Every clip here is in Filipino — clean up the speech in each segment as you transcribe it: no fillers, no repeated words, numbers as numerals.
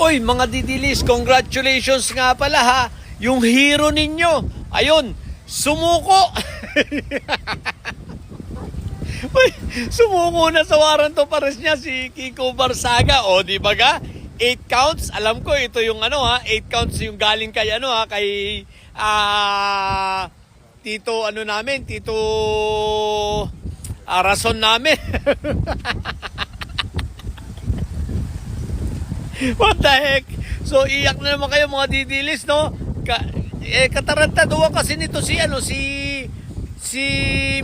Oy, mga didilis, congratulations nga pala ha. Yung hero ninyo, ayun, sumuko. Uy, sumuko na sa warrant of arrest niya si Kiko Barsaga. O, di ba ga? 8 counts. Alam ko, ito yung 8 counts yung galing kay kay Tito namin, Tito Rason namin. What the heck? So, iyak na naman kayo mga didilis, no? Katarantaduhan kasi nito si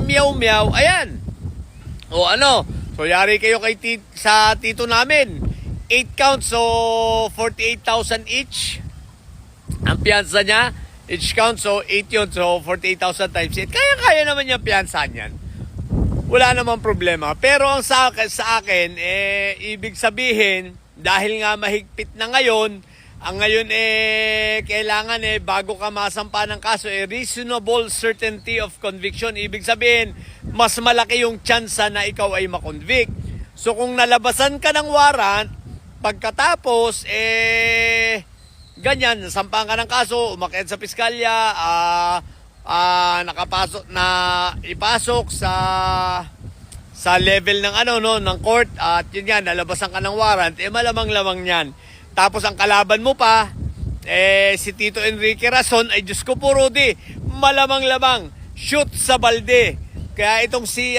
Meow Meow. Ayan. O so yari kayo sa tito namin. 8 counts, so 48,000 each. Ang piyansa niya, each count, so 8 yun, so 48,000 times 8. Kaya naman yung piyansa niyan. Wala namang problema. Pero ang sa akin, ibig sabihin, dahil nga mahigpit na ngayon, ang ngayon kailangan bago ka masampa ng kaso, reasonable certainty of conviction. Ibig sabihin, mas malaki yung tsansa na ikaw ay makonvict. So kung nalabasan ka ng warrant, pagkatapos, ganyan, nasampahan ka ng kaso, umakyat sa piskalya, nakapasok na ipasok sa level ng ng court, at yun yan, nalabasan ka ng warrant, malamang-lamang yan. Tapos ang kalaban mo pa, si Tito Enrique Rason, ay Diyos ko po Rudy, malamang-lamang, shoot sa balde. Kaya itong si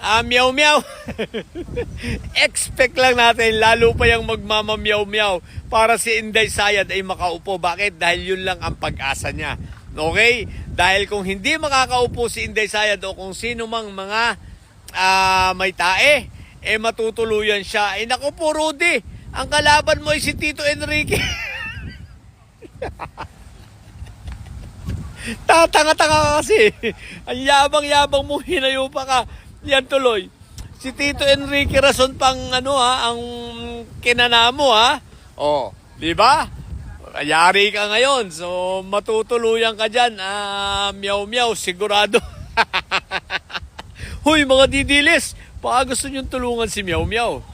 Meow Meow, expect lang natin, lalo pa yung magmama-meow meow para si Inday Sayad ay makaupo. Bakit? Dahil yun lang ang pag-asa niya. Okay? Dahil kung hindi makakaupo si Inday Sayad o kung sino mang mga may tae, matutuluyan siya. Naku po Rudy, ang kalaban mo ay si Tito Enrique. Tatanga-tanga kasi. Ang yabang-yabang mo, hinayo pa ka. Yan tuloy. Si Tito Enrique Rason pang ang kinanamo ha. O, di ba? Yari ka ngayon. So, matutuluyan ka dyan. Meow meow, sigurado. Huy, mga didilis. Baka gusto nyong tulungan si Meow Meow.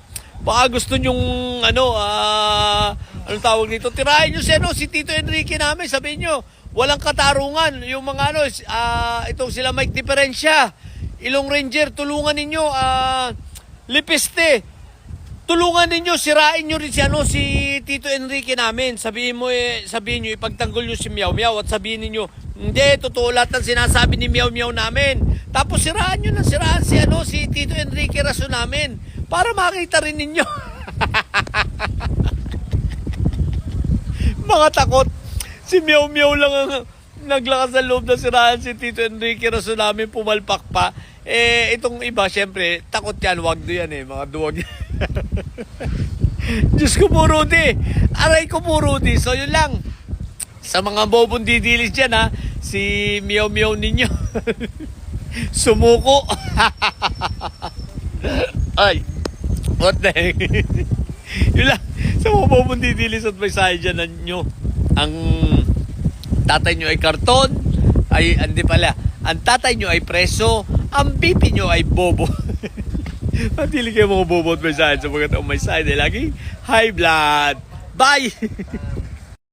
Baka gusto nyong, anong tawag dito? Tirahin nyo si Tito Enrique namin. Sabihin nyo, walang katarungan. Yung mga itong sila Mike Diferensya, Ilong Ranger, tulungan ninyo, Lipiste, tulungan ninyo, sirain nyo rin si Tito Enrique namin. Sabihin nyo, ipagtanggol nyo si Meow Meow at sabihin niyo, hindi, totoo lahat ng sinasabi ni Meow Meow namin. Tapos siraan si Tito Enrique Rason namin para makita rin ninyo. Mga takot. Si Meow Meow lang ang naglakas sa loob na siraan si Tito Enrique Rason namin, pumalpak pa. Itong iba, syempre, takot yan, wag do yan mga duwag. Diyos ko po Rudy, aray ko po Rudy. So yun lang, sa mga bobong didilis dyan si Meow Meow ninyo. Sumuko. Ay, what the heck. Yun lang, sa mga bobong didilis at may sayo dyan nyo, ang tatay nyo ay karton, hindi pala, ang tatay nyo ay preso, ang pipi nyo ay bobo. Matili kayo mga bobo at may side sa mga taong may side. Lagi high blood. Bye!